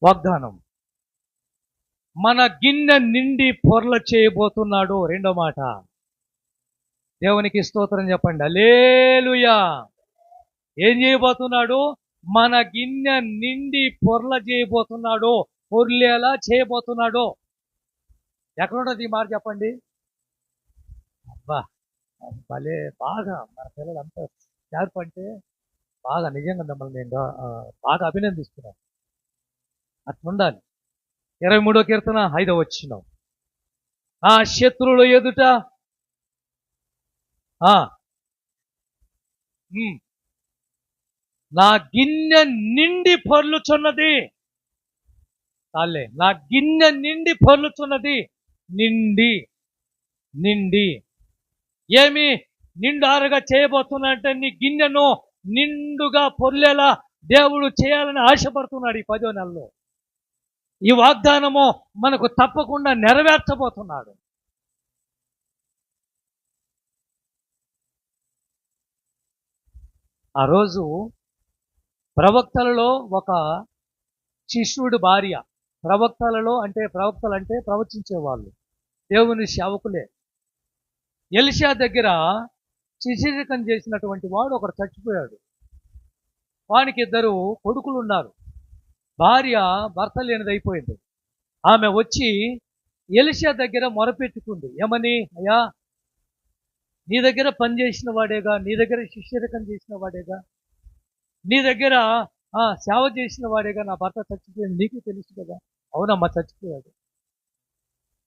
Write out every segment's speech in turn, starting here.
వాగ్దానం. మన గిన్నె నిండి పొర్ల చేయబోతున్నాడు. రెండో మాట, దేవునికి స్తోత్రం చెప్పండి. హల్లెలూయా. ఏం చేయబోతున్నాడు? మన గిన్నె నిండి పొర్ల చేయబోతున్నాడు. పొర్లేలా చేయబోతున్నాడు. ఎక్కడున్నది ఈ మాట చెప్పండి. అబ్బా, భలే బాగా మన పిల్లలంతా షార్ప్ అంటే బాగా నిజంగా మిమ్మల్ని నేను బాగా అభినందిస్తున్నాను. అట్లుండాలి. 23వ కీర్తన 5వ వచనం, ఆ శత్రువుల ఎదుట నా గిన్నె నిండి పొర్లుచున్నది. చాలే, నా గిన్నె నిండి పొర్లుచున్నది. నిండి నిండి ఏమి నిండారుగా చేయబోతున్నా అంటే నీ గిన్నెను నిండుగా పొర్లేలా దేవుడు చేయాలని ఆశపడుతున్నాడు. ఈ 10వ నెలలో ఈ వాగ్దానము మనకు తప్పకుండా నెరవేర్చబోతున్నాడు. ఆ రోజు ప్రవక్తలలో ఒక శిష్యుడి భార్య, ప్రవక్తలు అంటే ప్రవచించేవాళ్ళు, దేవుని సేవకులే. ఎలీషా దగ్గర శిష్యరికం చేసినటువంటి వాడు ఒకడు చచ్చిపోయాడు. వానికి 2 కొడుకులు ఉన్నారు. భార్య భర్త లేనిదైపోయింది. ఆమె వచ్చి ఎలీషా దగ్గర మొరపెట్టుకుంది. ఏమని? అయ్యా, నీ దగ్గర పనిచేసిన వాడేగా, నీ దగ్గర శిష్యరికం చేసిన వాడేగా, నీ దగ్గర సేవ చేసిన వాడేగా, నా భర్త చచ్చిపోయింది, నీకు తెలుసు కదా. అవునమ్మా, చచ్చిపోయాడు.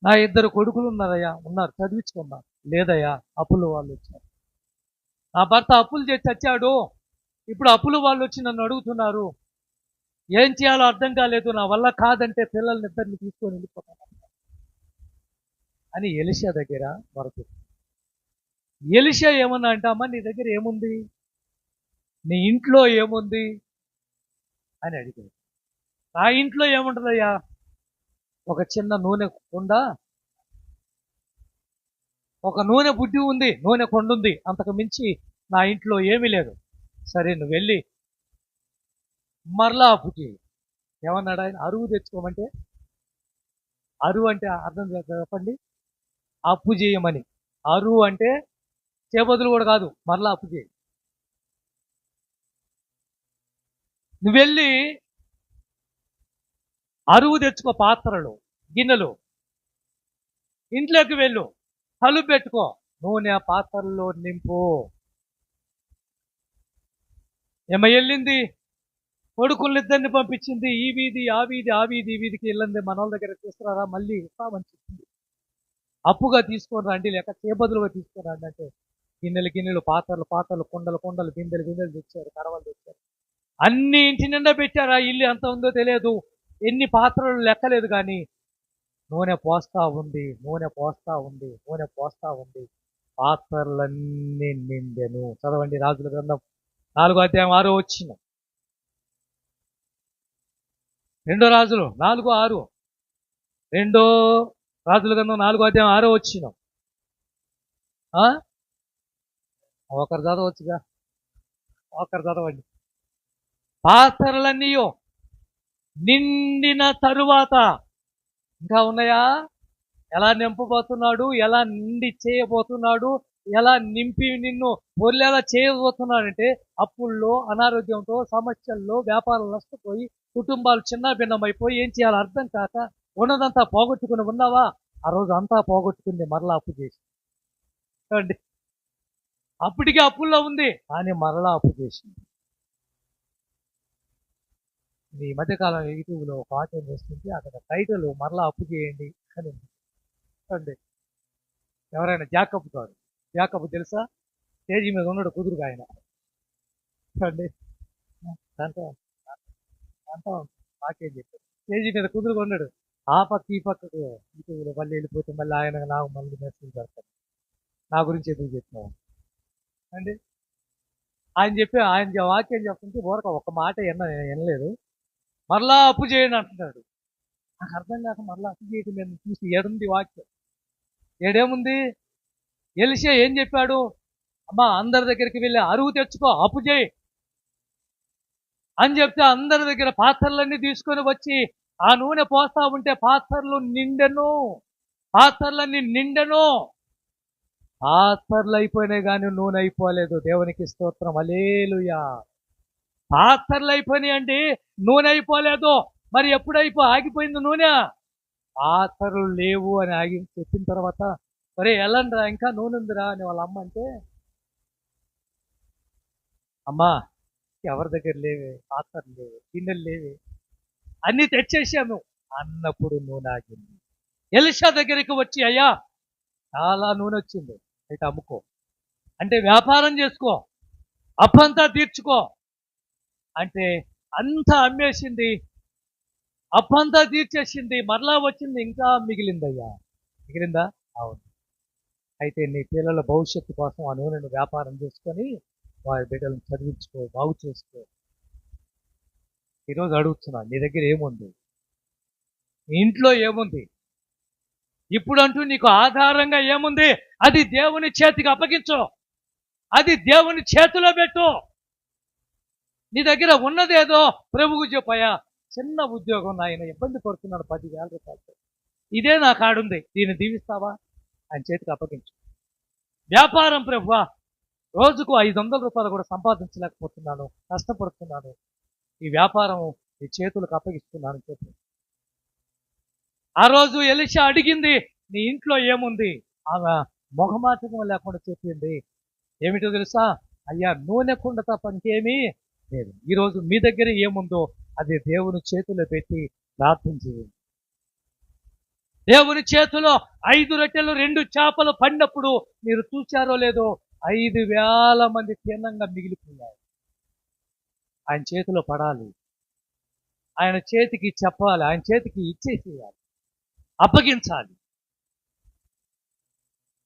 నా 2 కొడుకులు ఉన్నారయ్యా. ఉన్నారు, చదివించుకున్నారు. లేదయ్యా, అప్పులు వాళ్ళు వచ్చారు. నా భర్త అప్పులు చేసి చచ్చాడు. ఇప్పుడు అప్పులు వాళ్ళు వచ్చి నన్ను అడుగుతున్నారు. ఏం చేయాలో అర్థం కాలేదు. నా వల్ల కాదంటే పిల్లల్ని 2 తీసుకొని వెళ్ళిపోతాను అని ఎలీషా దగ్గర మొరపెట్టింది. ఎలీషా ఏమన్నా అంటే, అమ్మ నీ దగ్గర ఏముంది, నీ ఇంట్లో ఏముంది అని అడిగాడు. నా ఇంట్లో ఏముంటుందయ్యా, ఒక చిన్న నూనె కుండ, ఒక నూనె బుడ్డి ఉంది, నూనె కొండ ఉంది, అంతకు మించి నా ఇంట్లో ఏమీ లేదు. సరే, నువ్వు వెళ్ళి మరలా అప్పు చేయి. ఏమన్నాడు ఆయన? అరువు తెచ్చుకోమంటే, అరువు అంటే అర్థం చెప్పండి. అప్పు చేయమని. అరువు అంటే చేబదులు కూడా కాదు, మరలా అప్పు చేయి. నువ్వు వెళ్ళి అరువు తెచ్చుకో, పాత్రలు, గిన్నెలు, ఇంట్లోకి వెళ్ళు, కలుపు పెట్టుకో, నూనె పాత్రల్లో నింపు. వెళ్ళింది, కొడుకులిద్దరిని పంపించింది. ఈ వీధి ఆ వీధి, ఆ వీధి ఈ వీధికి వెళ్ళండి, మన వాళ్ళ దగ్గర తీసుకురారా, మళ్ళీ ఇస్తామని చెప్పింది. అప్పుగా తీసుకొని రండి, లేక చేబదులుగా తీసుకొని రండి అంటే గిన్నెలు, పాత్రలు, కుండలు, బిందెలు తెచ్చారు, కరవలు తెచ్చారు. అన్ని ఇంటి నిండా పెట్టారా. ఇల్లు ఎంత ఉందో తెలియదు, ఎన్ని పాత్రలు లెక్కలేదు. కానీ నూనె పోస్తా ఉంది. పాత్రలన్నీ నిండెను. చదవండి రాజుల గ్రంథం 4వ అధ్యాయం 6వ వచనం. 2 రాజులు 4:6. 2 రాజుల గ్రంథం 4వ అధ్యాయం 6వ వచనం. ఒకరు చదవచ్చుగా, ఒకరు చదవండి. పాత్రలన్నీ నిండిన తరువాత ఇంకా ఉన్నాయా? ఎలా నింపబోతున్నాడు, ఎలా నిండి చేయబోతున్నాడు, ఎలా నింపి నిన్ను పొర్లేలా చేయబోతున్నాడంటే, అప్పుల్లో, అనారోగ్యంతో, సమస్యల్లో, వ్యాపారాలు నష్టపోయి, కుటుంబాలు చిన్న భిన్నమైపోయి ఏం చేయాలో అర్థం కాక ఉన్నదంతా పోగొట్టుకుని ఉన్నావా? ఆ రోజు అంతా పోగొట్టుకుంది, మరలా అప్పు చేసి. చూడండి, అప్పటికే అప్పుల్లో ఉంది, కానీ మరలా అప్పు చేసింది. ఈ మధ్యకాలం యూట్యూబ్లో ఒక వాక్యం చేస్తుంటే అక్కడ టైటిల్ మరలా అప్పు చేయండి అని ఉంది. చూడండి, ఎవరైనా జాకబ్ తెలుసా? స్టేజీ మీద ఉన్నాడు, కుదురుగా ఆయన. చూడండి, దాంట్లో వాక్యం చెప్పాడు. స్టేజీ మీద కుదురుగా ఉన్నాడు, ఆ పక్క ఈ పక్కకు యూట్యూబ్లో మళ్ళీ వెళ్ళిపోతే మళ్ళీ ఆయన నాకు మళ్ళీ మెసేజ్ పెడతాడు, నా గురించి ఎందుకు చెప్పినావు అండి. ఆయన వాక్యం చెప్తుంటే ఊరక ఒక మాట వినలేదు. మరలా అప్పు చేయండి అంటున్నాడు. నాకు అర్థం కాక మరలా అప్పు చేయటం నేను చూసి ఏడుంది వాక్యం, ఏడేముంది? ఎలీషా ఏం చెప్పాడు? అమ్మా, అందరి దగ్గరికి వెళ్ళి అరువు తెచ్చుకో, అప్పు చేయి అని చెప్తే అందరి దగ్గర పాత్రలన్నీ తీసుకొని వచ్చి ఆ నూనె పోస్తా ఉంటే పాత్రలు నిండెను, పాత్రలన్నీ నిండెను. పాత్రలు అయిపోయినాయి కానీ నూనె అయిపోలేదు. దేవునికి స్తోత్రం, హల్లెలూయా. పాత్రలు అయిపోయినాయి అండి, నూనె అయిపోలేదు. మరి ఎప్పుడు ఆగిపోయింది నూనె? పాత్రలు లేవు అని ఆగి చెప్పిన తర్వాత, ఒరే వెళ్ళండిరా ఇంకా నూనె ఉందిరా అని వాళ్ళ అమ్మ అంటే, అమ్మా ఎవరి దగ్గర లేవే, పాత్రలు లేవు, గిన్నెలు లేవే, అన్ని తెచ్చేసాము అన్నప్పుడు నూనె ఆగింది. ఎలీషా దగ్గరికి వచ్చి, అయ్యా చాలా నూనె వచ్చింది, అయితే అమ్ముకో, అంటే వ్యాపారం చేసుకో, అప్పంతా తీర్చుకో అంటే అంతా అమ్మేసింది, అప్పంతా తీర్చేసింది, మరలా వచ్చింది, ఇంకా మిగిలిందయ్యా. మిగిలిందా? అవును. అయితే నీ పిల్లల భవిష్యత్తు కోసం ఆ నూనెను వ్యాపారం చేసుకొని వారి బిడ్డలను చదివించుకో, బాగు చేసుకో. ఈరోజు అడుగుతున్నా, నీ దగ్గర ఏముంది? నీ ఇంట్లో ఏముంది? ఇప్పుడంటూ నీకు ఆధారంగా ఏముంది? అది దేవుని చేతికి అప్పగించు, అది దేవుని చేతిలో పెట్టు. నీ దగ్గర ఉన్నదేదో ప్రభువుకు చెప్పాయా, చిన్న ఉద్యోగం, నాయన ఇబ్బంది పడుతున్నాడు, 10,000 రూపాయలు, ఇదే నా కాడుంది, దీన్ని దీవిస్తావా? ఆయన చేతికి అప్పగించు. వ్యాపారం, ప్రభువా రోజుకు 500 రూపాయలు కూడా సంపాదించలేకపోతున్నాను, కష్టపడుతున్నాను, ఈ వ్యాపారం నీ చేతులకు అప్పగిస్తున్నాను చెప్పు. ఆ రోజు ఎలీషా అడిగింది, నీ ఇంట్లో ఏముంది? ఆమె మొహమాటం లేకుండా చెప్పింది, ఏమిటో తెలుసా? అయ్యా నూనె కుండ తప్ప ఇంకేమీ లేదు. ఈరోజు మీ దగ్గర ఏముందో అది దేవుని చేతిలో పెట్టి ప్రార్థన చేయండి. దేవుని చేతిలో 5 రొట్టెలు 2 చేపలు పడినప్పుడు మీరు చూశారో లేదో, 5,000 మంది తిన్నంగా మిగిలిపోయారు. ఆయన చేతిలో పడాలి, ఆయన చేతికి చెప్పాలి, ఆయన చేతికి ఇచ్చేసేయాలి, అప్పగించాలి.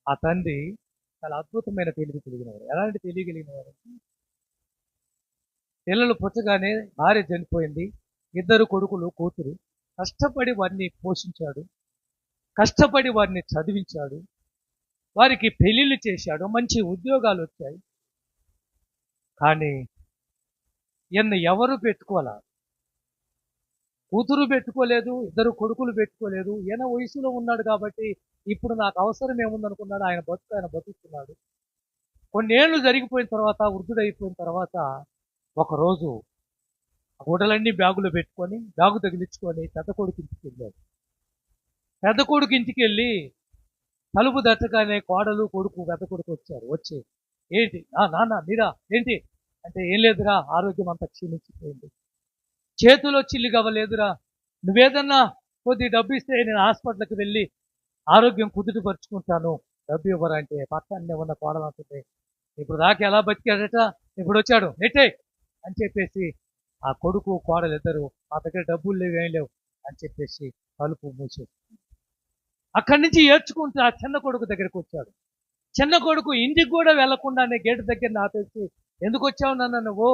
ఆ తండ్రి చాలా అద్భుతమైన తెలివి కలిగినవారు. ఎలాంటి తెలివి కలిగినవారు? పిల్లలు పుట్టగానే భార్య చనిపోయింది, 2 కొడుకులు కూతురు, కష్టపడి వారిని పోషించాడు, కష్టపడి వారిని చదివించాడు, వారికి పెళ్లిళ్ళు చేశాడు, మంచి ఉద్యోగాలు వచ్చాయి. కానీ ఈయన ఎవరు పెట్టుకోలే, కూతురు పెట్టుకోలేదు, 2 కొడుకులు పెట్టుకోలేదు. ఈయన వయసులో ఉన్నాడు కాబట్టి ఇప్పుడు నాకు అవసరం ఏముందనుకున్నాడు, ఆయన బతుకుతున్నాడు. కొన్నేళ్లు జరిగిపోయిన తర్వాత, వృద్ధుడైపోయిన తర్వాత, ఒకరోజు గుడ్డలన్నీ బ్యాగులో పెట్టుకొని, బ్యాగు తగిలించుకొని పెద్ద కొడుకు ఇంటికి వెళ్ళాడు. పెద్ద కొడుకు ఇంటికి వెళ్ళి తలుపు దట్టగానే కోడలు కొడుకు పెద్ద కొడుకు వచ్చారు. వచ్చి, ఏంటి నాన్న మీరా ఏంటి అంటే, ఏం లేదురా, ఆరోగ్యం అంతా క్షీణించిపోయింది, చేతిలో చిల్లి గవ్వలేదురా, నువ్వేదన్నా కొద్ది డబ్బు ఇస్తే నేను హాస్పిటల్కి వెళ్ళి ఆరోగ్యం కుదుటపరుచుకుంటాను, డబ్బు ఇవ్వరా అంటే, పక్కనే ఉన్న కోడలు అంటుంది, ఇప్పుడు దాకా ఎలా బతికాడట, ఇప్పుడు వచ్చాడు నెట్టే అని చెప్పేసి ఆ కొడుకు కోడలు ఇద్దరు, మా దగ్గర డబ్బులు లేవు, ఏం లేవు అని చెప్పేసి తలుపు మూసేస్తుంది. అక్కడి నుంచి ఏడ్చుకుంటూ ఆ చిన్న కొడుకు దగ్గరికి వచ్చాడు. చిన్న కొడుకు ఇంటికి కూడా వెళ్లకుండానే గేటు దగ్గర ఆపేసి, ఎందుకు వచ్చావు నాన్న నువ్వు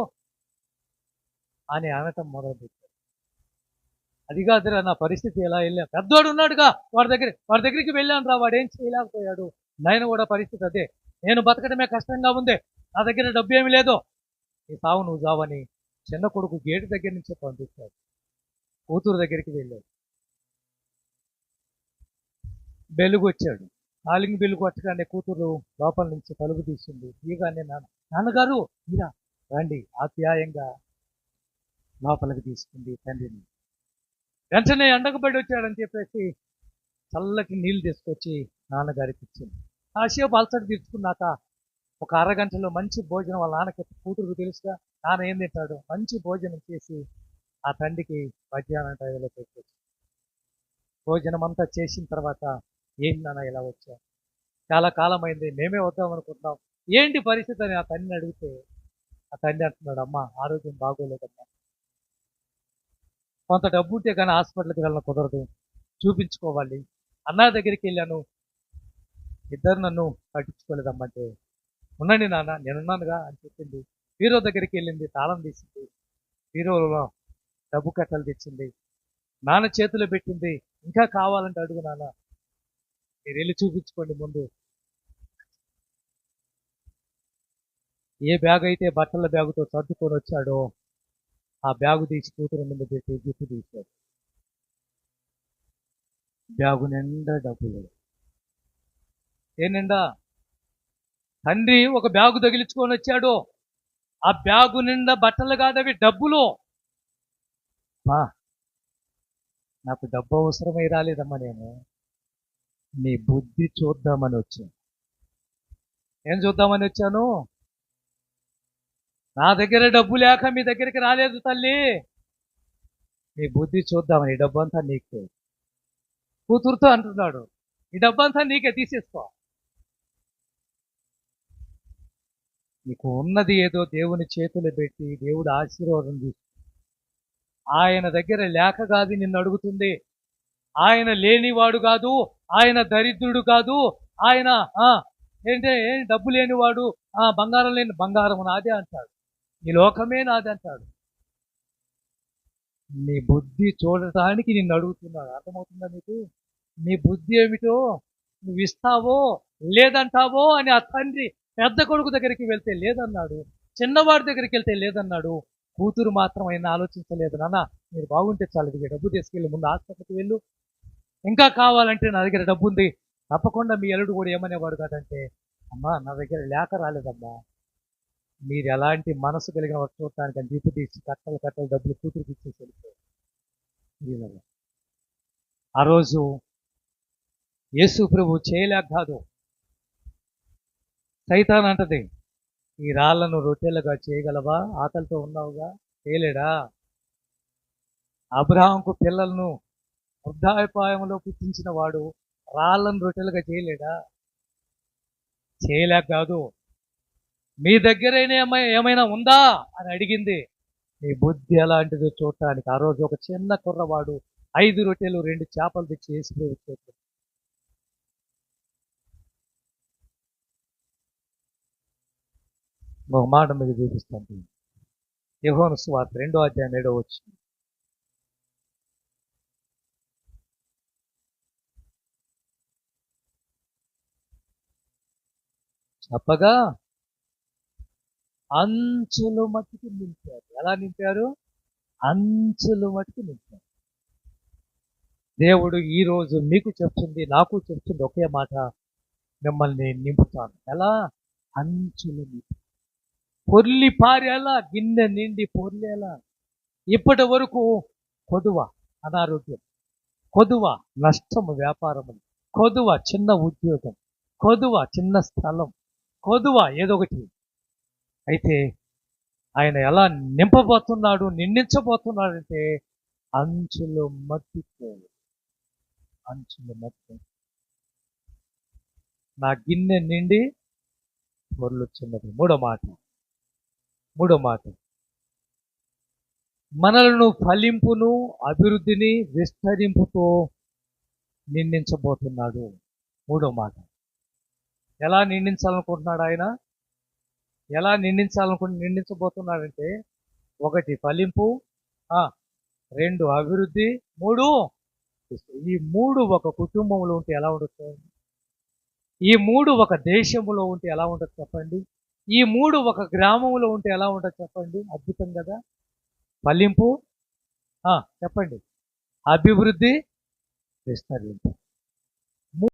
అని అనటం మొదలుపెట్టాడు. అది కాదురా నా పరిస్థితి, ఎలా వెళ్ళాను, పెద్దోడు ఉన్నాడుగా వాడి దగ్గరికి వెళ్ళాను రా, వాడు ఏం చేయలేకపోయాడు, నాయన కూడా పరిస్థితి అదే, నేను బతకడమే కష్టంగా ఉంది, నా దగ్గర డబ్బు ఏమి లేదు, నీ సావు నువ్వు చావని చిన్న కొడుకు గేటు దగ్గర నుంచి పంపించాడు. కూతురు దగ్గరికి వెళ్ళాడు, బెలుగు వచ్చాడు, కాలింగ్ బెలుగు కొట్టగానే కూతురు లోపల నుంచి తలుపు తీసింది. తీయగానే నాన్నగారు మీరా రండి ఆప్యాయంగా లోపలికి తీసుకుంది తండ్రిని. వెంటనే ఎండకబడి వచ్చాడని చెప్పేసి చల్లటి నీళ్లు తీసుకొచ్చి నాన్నగారికి ఇచ్చింది. కాసేపు అలసట తీర్చుకున్నాక ఒక అరగంటలో మంచి భోజనం, వాళ్ళ నాన్నకి కూతురు తెలుసుగా, నాన్న ఏం తింటాడు, మంచి భోజనం చేసి ఆ తండ్రికి మధ్యాహ్నం టైంలో పెట్టొచ్చు. భోజనం అంతా చేసిన తర్వాత, ఏంటి నాన్న ఇలా వచ్చా, చాలా కాలం అయింది, మేమే వద్దాం అనుకుంటున్నాం, ఏంటి పరిస్థితి అని ఆ తండ్రిని అడిగితే, ఆ తండ్రి అంటున్నాడు, అమ్మ ఆరోగ్యం బాగోలేదమ్మా, కొంత డబ్బు ఉంటే కానీ హాస్పిటల్కి వెళ్ళడం కుదరదు, చూపించుకోవాలి, అన్న దగ్గరికి వెళ్ళాను, ఇద్దరు నన్ను పట్టించుకోలేదమ్మంటే, ఉండండి నాన్న నేనున్నానుగా అని చెప్పింది. హీరో దగ్గరికి వెళ్ళింది, తాళం తీసింది, హీరోలో డబ్బు కట్టలు తెచ్చింది, నాన్న చేతిలో పెట్టింది, ఇంకా కావాలంటే అడుగు నాన్న, మీరు వెళ్ళి చూపించుకోండి ముందు. ఏ బ్యాగ్ అయితే బట్టల బ్యాగుతో సర్దుకొని వచ్చాడో ఆ బ్యాగు తీసి కూతురు ముందు పెట్టి గిఫ్ట్ తీశాడు. బ్యాగు నిండా డబ్బులు. ఏ నిండా? తండ్రి ఒక బ్యాగు తగిలించుకొని వచ్చాడు. ఆ బ్యాగు నిండా బట్టలు కాదవి, డబ్బులు. బా, నాకు డబ్బు అవసరమై రాలేదమ్మా, నేను నీ బుద్ధి చూద్దామని వచ్చాను. ఏం చూద్దామని వచ్చాను? నా దగ్గర డబ్బు లేక మీ దగ్గరికి రాలేదు తల్లి, నీ బుద్ధి చూద్దామని. ఈ డబ్బు అంతా నీకే. కూతురుతో అంటున్నాడు, ఈ డబ్బు అంతా నీకే, తీసేసుకో. నీకు ఉన్నది ఏదో దేవుని చేతులు పెట్టి దేవుడు ఆశీర్వాదం తీసు. ఆయన దగ్గర లేక కాదు నిన్ను అడుగుతుంది. ఆయన లేనివాడు కాదు, ఆయన దరిద్రుడు కాదు, ఆయన ఏంటే డబ్బు లేనివాడు, బంగారం లేని, బంగారం నాదే అంటాడు, ఈ లోకమే నాది అంటాడు. నీ బుద్ధి చూడటానికి నిన్ను అడుగుతున్నాడు. అర్థమవుతుందా నీకు? నీ బుద్ధి ఏమిటో, నువ్వు ఇస్తావో లేదంటావో అని ఆ తండ్రి పెద్ద కొడుకు దగ్గరికి వెళ్తే లేదన్నాడు, చిన్నవాడి దగ్గరికి వెళ్తే లేదన్నాడు. కూతురు మాత్రం ఆయన ఆలోచించలేదు. నాన్న మీరు బాగుంటే చాలు, ఇది డబ్బు తీసుకెళ్ళి ముందు హాస్పిటల్కి వెళ్ళు, ఇంకా కావాలంటే నా దగ్గర డబ్బు ఉంది. తప్పకుండా మీ అల్లుడు కూడా ఏమనేవాడు కాదంటే, అమ్మా నా దగ్గర లేక రాలేదమ్మా, మీరు ఎలాంటి మనసు కలిగిన వాడు చూడటానికి అని దీపు తీసి కట్టలు కట్టలు డబ్బులు కూతురికి ఇచ్చేసి వెళ్ళిపోయాడు. ఆ రోజు యేసు ప్రభు చేయలేక కాదు, సైతాన్ అంటది, ఈ రాళ్లను రొట్టెలుగా చేయగలవా, ఆకలితో ఉన్నావుగా, చేయలేడా? అబ్రహాంకు పిల్లలను వృద్ధాపాయంలో పుట్టించిన వాడు రాళ్లను రొట్టెలుగా చేయలేడా? చేయలేక కాదు, మీ దగ్గరైనా ఏమైనా ఉందా అని అడిగింది. మీ బుద్ధి ఎలాంటిదో చూడటానికి. ఆ రోజు ఒక చిన్న కుర్రవాడు 5 రొట్టెలు 2 చేపలు తెచ్చి వేసి ఒక మాట మీకు చూపిస్తాను. యోహాను సువార్త 2వ అధ్యాయం 7వ వచనం. చెప్పగా అంచులు మట్టుకు నింపారు. ఎలా నింపారు? అంచులు మట్టుకు నింపారు. దేవుడు ఈరోజు మీకు చెప్తుంది, నాకు చెప్తుంది ఒకే మాట, మిమ్మల్ని నింపుతాను. ఎలా? అంచులు నింపు. పొర్లి పారేలా, గిన్నె నిండి పొర్లేలా. ఇప్పటి వరకు కొదువ అనారోగ్యం, కొదువ నష్టము వ్యాపారము, కొదువ చిన్న ఉద్యోగం, కొదువ చిన్న స్థలం, కొదువ ఏదో ఒకటి. అయితే ఆయన ఎలా నింపబోతున్నాడు, నిందించబోతున్నాడంటే అంచులు మట్టితో. అంచులు మట్టి. నా గిన్నె నిండి పొర్లుచున్నది. మూడో మాట, మనలను ఫలింపును అభివృద్ధిని విస్తరింపుతో నిందించబోతున్నాడు. మూడో మాట. ఎలా నిందించాలనుకుంటున్నాడు ఆయన? ఎలా నిందించబోతున్నాడంటే 1 ఫలింపు, 2 అభివృద్ధి, 3 ఈ 3 ఒక కుటుంబంలో ఉంటే ఎలా ఉండొచ్చు? ఈ 3 ఒక దేశంలో ఉంటే ఎలా ఉండదు చెప్పండి? ఈ 3 ఒక గ్రామంలో ఉంటే ఎలా ఉండదు చెప్పండి? అద్భుతం కదా. ఫలింపు, చెప్పండి, అభివృద్ధి, విస్తరింపు.